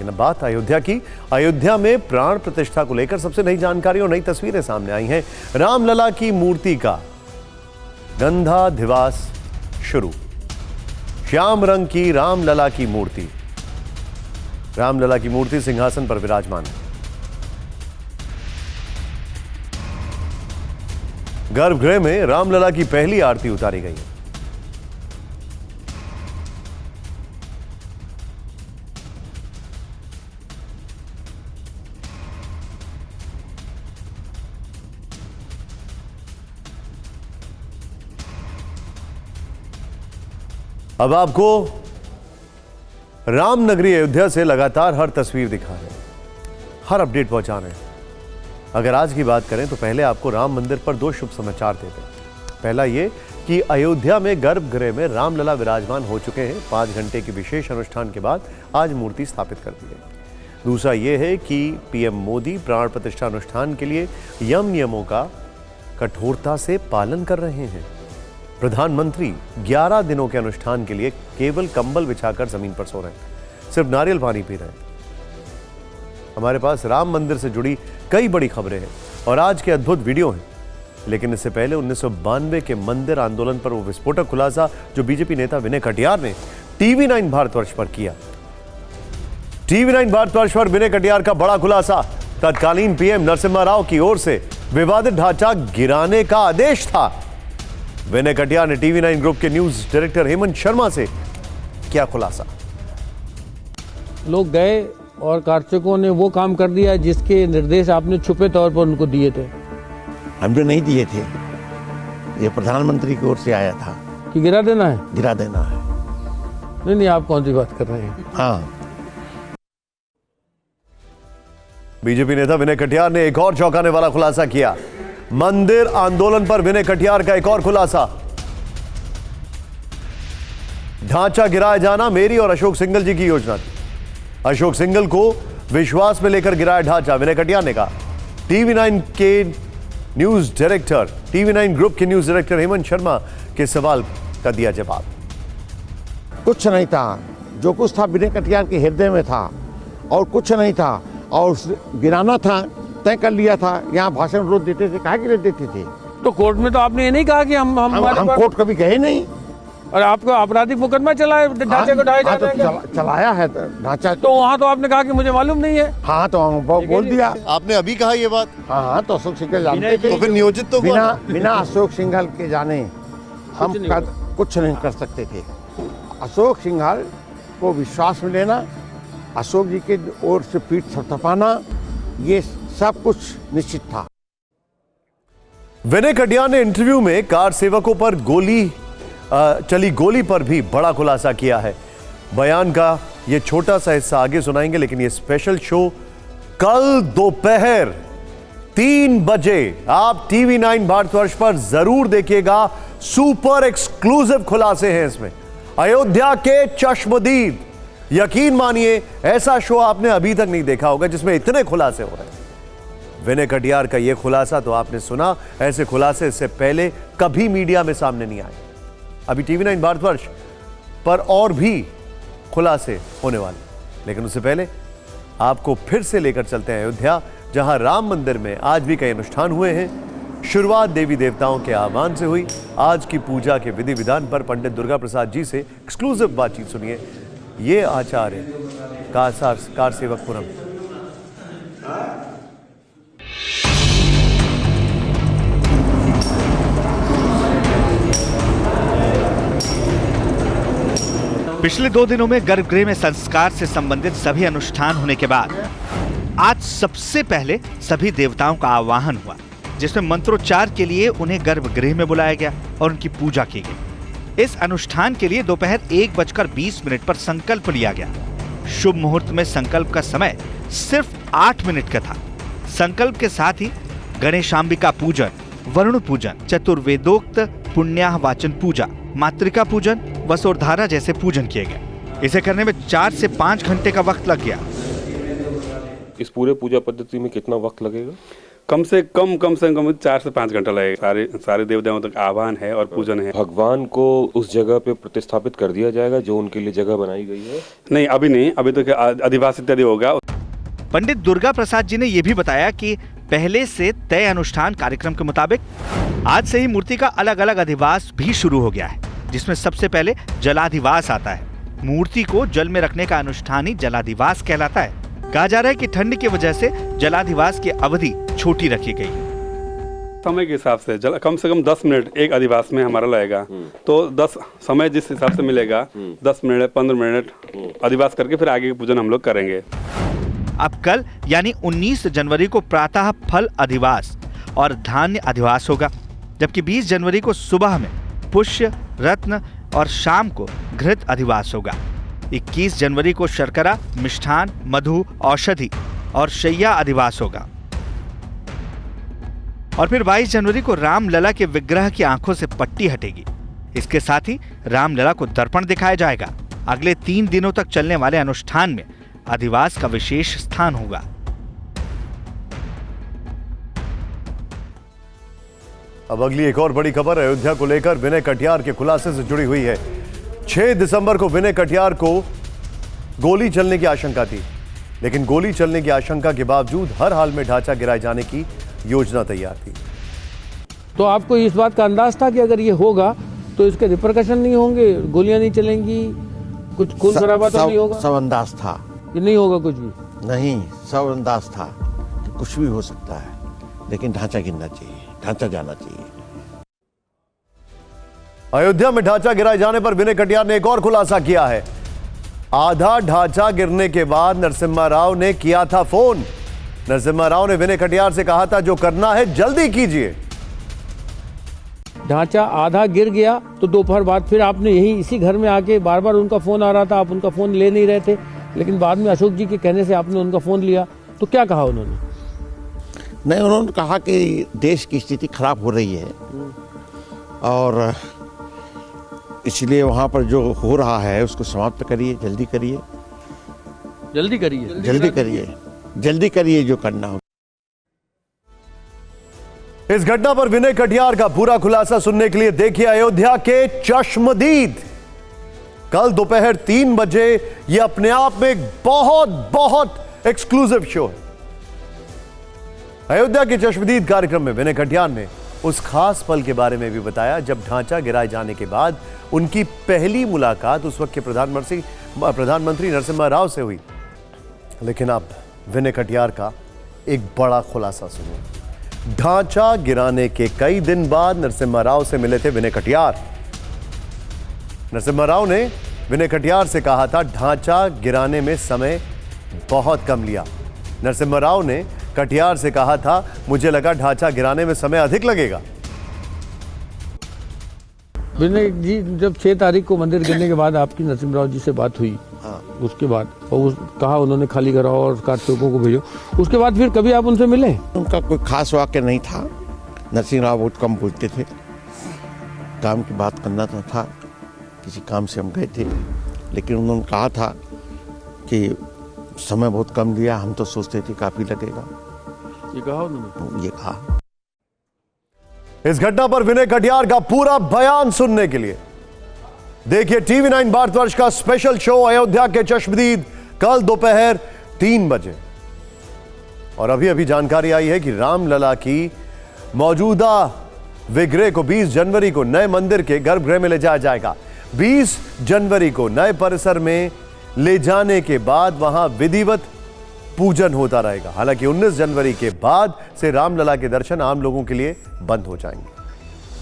लेकिन अब बात अयोध्या की। अयोध्या में प्राण प्रतिष्ठा को लेकर सबसे नई जानकारी और नई तस्वीरें सामने आई हैं। रामलला की मूर्ति का गंधाधिवास शुरू। श्याम रंग की रामलला की मूर्ति, रामलला की मूर्ति सिंहासन पर विराजमान है। गर्भगृह में रामलला की पहली आरती उतारी गई है। अब आपको रामनगरी अयोध्या से लगातार हर तस्वीर दिखा रहे हैं, हर अपडेट पहुंचा रहे हैं। अगर आज की बात करें तो पहले आपको राम मंदिर पर दो शुभ समाचार देते हैं। पहला ये कि अयोध्या में गर्भगृह में रामलला विराजमान हो चुके हैं। 5 घंटे के विशेष अनुष्ठान के बाद आज मूर्ति स्थापित कर दी गई। दूसरा ये है कि पीएम मोदी प्राण प्रतिष्ठा अनुष्ठान के लिए यम नियमों का कठोरता से पालन कर रहे हैं। प्रधानमंत्री 11 दिनों के अनुष्ठान के लिए केवल कंबल बिछाकर जमीन पर सो रहे हैं, सिर्फ नारियल पानी पी रहे हैं। हमारे पास राम मंदिर से जुड़ी कई बड़ी खबरें हैं और आज के अद्भुत वीडियो हैं, लेकिन इससे पहले 1992 के मंदिर आंदोलन पर वो विस्फोटक खुलासा जो बीजेपी नेता विनय कटियार ने TV9 भारतवर्ष पर किया। TV9 भारतवर्ष पर विनय कटियार का बड़ा खुलासा। तत्कालीन पीएम नरसिम्हा राव की ओर से विवादित ढांचा गिराने का आदेश था। विनय कटियार ने TV9 ग्रुप के न्यूज डायरेक्टर हेमंत शर्मा से क्या खुलासा। लोग गए और कार्चकों ने वो काम कर दिया जिसके निर्देश आपने छुपे तौर पर उनको दिए थे। हमने नहीं दिए थे, ये प्रधानमंत्री की ओर से आया था कि गिरा देना है। गिरा देना है। नहीं, आप कौन सी बात कर रहे हैं। हाँ, बीजेपी नेता विनय कटियार ने एक और चौंकाने वाला खुलासा किया। मंदिर आंदोलन पर विनय कटियार का एक और खुलासा। ढांचा गिराया जाना मेरी और अशोक सिंघल जी की योजना थी। अशोक सिंघल को विश्वास में लेकर गिराया ढांचा, विनय कटियार ने कहा। TV9 के न्यूज डायरेक्टर, TV9 ग्रुप के न्यूज डायरेक्टर हेमंत शर्मा के सवाल का दिया जवाब। कुछ नहीं था, जो कुछ था विनय कटियार के हृदय में था और कुछ नहीं था, और गिराना था तय कर लिया था। यहाँ भाषण रोज देते थे, कहा गिरा देते थे। तो कोर्ट में तो आपने ये नहीं कहा कि हम कोर्ट कभी गए नहीं। और आपको आपराधिक मुकदमा चला है ढांचे को ढाया जाता है। चलाया है ढांचा, तो वहाँ तो आपने कहा कि मुझे मालूम नहीं है। हाँ, तो बोल दिया आपने अभी कहा ये बात। हाँ, तो अशोक सिंघल जानते थे। तो फिर नियोजित तो बिना अशोक सिंघल के जाने हम कुछ नहीं कर सकते थे। अशोक सिंघल को विश्वास में लेना, अशोक जी के ओर से पीठ थपथपाना, ये सब कुछ निश्चित था। विनय कटियार ने इंटरव्यू में कार सेवकों पर चली गोली पर भी बड़ा खुलासा किया है। बयान का यह छोटा सा हिस्सा आगे सुनाएंगे, लेकिन यह स्पेशल शो कल दोपहर 3 बजे आप TV9 भारतवर्ष पर जरूर देखिएगा। सुपर एक्सक्लूसिव खुलासे हैं इसमें, अयोध्या के चश्मदीद। यकीन मानिए ऐसा शो आपने अभी तक नहीं देखा होगा जिसमें इतने खुलासे हो रहे हैं। विनय कटियार का यह खुलासा तो आपने सुना, ऐसे खुलासे इससे पहले कभी मीडिया में सामने नहीं आए। अभी TV9 भारतवर्ष पर और भी खुलासे होने वाले, लेकिन उससे पहले आपको फिर से लेकर चलते हैं अयोध्या, जहां राम मंदिर में आज भी कई अनुष्ठान हुए हैं। शुरुआत देवी देवताओं के आह्वान से हुई। आज की पूजा के विधि विधान पर पंडित दुर्गा प्रसाद जी से एक्सक्लूसिव बातचीत सुनिए। ये आचार्य कार सेवकपुरम। पिछले 2 दिनों में गर्भगृह में संस्कार से संबंधित सभी अनुष्ठान होने के बाद आज सबसे पहले सभी देवताओं का आवाहन हुआ, जिसमें मंत्रोच्चार के लिए उन्हें गर्भगृह में बुलाया गया और उनकी पूजा की गई। इस अनुष्ठान के लिए दोपहर 1:20 पर संकल्प लिया गया। शुभ मुहूर्त में संकल्प का समय सिर्फ 8 मिनट का था। संकल्प के साथ ही गणेशांबिका पूजन, वरुण पूजन, चतुर्वेदोक्त पुण्याह वाचन पूजा, मातृका पूजन, वसोधारा जैसे पूजन किए गए। इसे करने में 4 से 5 घंटे का वक्त लग गया। इस पूरे पूजा पद्धति में कितना वक्त लगेगा? कम से कम 4 से 5 घंटा लगेगा। सारे देवताओं तक आह्वान है और पूजन है। भगवान को उस जगह पे प्रतिस्थापित कर दिया जाएगा जो उनके लिए जगह बनाई गई है? नहीं, अभी नहीं, अभी तो अधिवास इत्यादि होगा। पंडित दुर्गा प्रसाद जी ने यह भी बताया कि पहले से तय अनुष्ठान कार्यक्रम के मुताबिक आज से ही मूर्ति का अलग अलग अधिवास भी शुरू हो गया है, जिसमें सबसे पहले जलाधिवास आता है। मूर्ति को जल में रखने का अनुष्ठान ही जलाधिवास कहलाता है। कहा जा रहा है कि ठंड की वजह से जलाधिवास की अवधि छोटी रखी गई है। समय के हिसाब से कम 10 मिनट एक अधिवास में हमारा लगेगा, तो 10 समय जिस हिसाब से मिलेगा 10 मिनट 15 मिनट अधिवास करके फिर आगे की पूजन हम लोग करेंगे। अब कल यानी 19 जनवरी को प्रातः फल अधिवास और धान्य अधिवास होगा, जबकि 20 जनवरी को सुबह में पुष्य, रत्न और शाम को घृत अधिवास होगा। 21 जनवरी को शर्करा, मिष्ठान, मधु, औषधि और शैया अधिवास होगा। और फिर 22 जनवरी को रामलला के विग्रह की आंखों से पट्टी हटेगी। इसके साथ ही रामलला को दर्पण दिखाया जाएगा। अगले 3 दिनों तक चलने वाले अनुष्ठान में अधिवास का विशेष स्थान होगा। अब अगली एक और बड़ी खबर अयोध्या को लेकर विनय कटियार के खुलासे से जुड़ी हुई है। 6 दिसंबर को विनय कटियार को गोली चलने की आशंका थी, लेकिन गोली चलने की आशंका के बावजूद हर हाल में ढांचा गिराए जाने की योजना तैयार थी। तो आपको इस बात का अंदाज था कि अगर ये होगा तो इसके रिपरकशन नहीं होंगे, गोलियां नहीं चलेंगी, कुछ खून खराबा तो नहीं होगा? सब अंदाज था कि नहीं होगा कुछ भी? नहीं, सब अंदाज था कि कुछ भी हो सकता है, लेकिन ढांचा गिरना चाहिए, ढांचा जाना चाहिए। अयोध्या में ढांचा गिराए जाने पर विनय कटियार ने एक और खुलासा किया है। आधा ढांचा गिरने के बाद नरसिम्हा राव ने किया था फोन। नरसिम्हा राव ने विनय कटियार से कहा था जो करना है जल्दी कीजिए। ढांचा आधा गिर गया तो दोपहर बाद फिर आपने यही इसी घर में आके बार बार उनका फोन आ रहा था, आप उनका फोन ले नहीं रहे थे, लेकिन बाद में अशोक जी के कहने से आपने उनका फोन लिया। तो क्या कहा उन्होंने? नहीं, उन्होंने कहा कि देश की स्थिति खराब हो रही है और इसलिए वहाँ पर जो हो रहा है उसको समाप्त करिए, जल्दी करिए, जल्दी करिए, जल्दी करिए, जल्दी करिए जो करना हो। इस घटना पर विनय कटियार का पूरा खुलासा सुनने के लिए देखिए अयोध्या के चश्मदीद। कल दोपहर 3 बजे यह अपने आप में एक बहुत एक्सक्लूसिव शो है। अयोध्या के चश्मदीद कार्यक्रम में विनय कटियार ने उस खास पल के बारे में भी बताया जब ढांचा गिराए जाने के बाद उनकी पहली मुलाकात उस वक्त के प्रधानमंत्री नरसिम्हा राव से हुई। लेकिन अब विनय कटियार का एक बड़ा खुलासा सुनिए। ढांचा गिराने के कई दिन बाद नरसिम्हा राव से मिले थे विनय कटियार। नरसिम्हा राव ने विनय कटियार से कहा था ढांचा गिराने में समय बहुत कम लिया। नरसिम्हा राव ने कटियार से कहा था मुझे लगा ढांचा गिराने में समय अधिक लगेगा। विनय जी, जब 6 तारीख को मंदिर गिरने के बाद आपकी नरसिम्हा राव जी से बात हुई, उसके बाद और कहा उन्होंने खाली कराओ और कार्तिकों को भेजो, उसके बाद फिर कभी आप उनसे मिले? उनका कोई खास वाक्य नहीं था। नरसिम्हा राव बहुत कम बोलते थे, काम की बात करना तो था, किसी काम से हम गए थे, लेकिन उन्होंने कहा था कि समय बहुत कम दिया, हम तो सोचते थे काफी लगेगा। ये कहा उन्होंने? ये कहा। इस घटना पर विनय कटियार का पूरा बयान सुनने के लिए देखिए TV9 भारतवर्ष का स्पेशल शो अयोध्या के चश्मदीद कल दोपहर 3 बजे। और अभी जानकारी आई है कि रामलला की मौजूदा विग्रह को 20 जनवरी को नए मंदिर के गर्भगृह में ले जाया जाएगा। 20 जनवरी को नए परिसर में ले जाने के बाद वहां विधिवत पूजन होता रहेगा। हालांकि 19 जनवरी के बाद से रामलला के दर्शन आम लोगों के लिए बंद हो जाएंगे।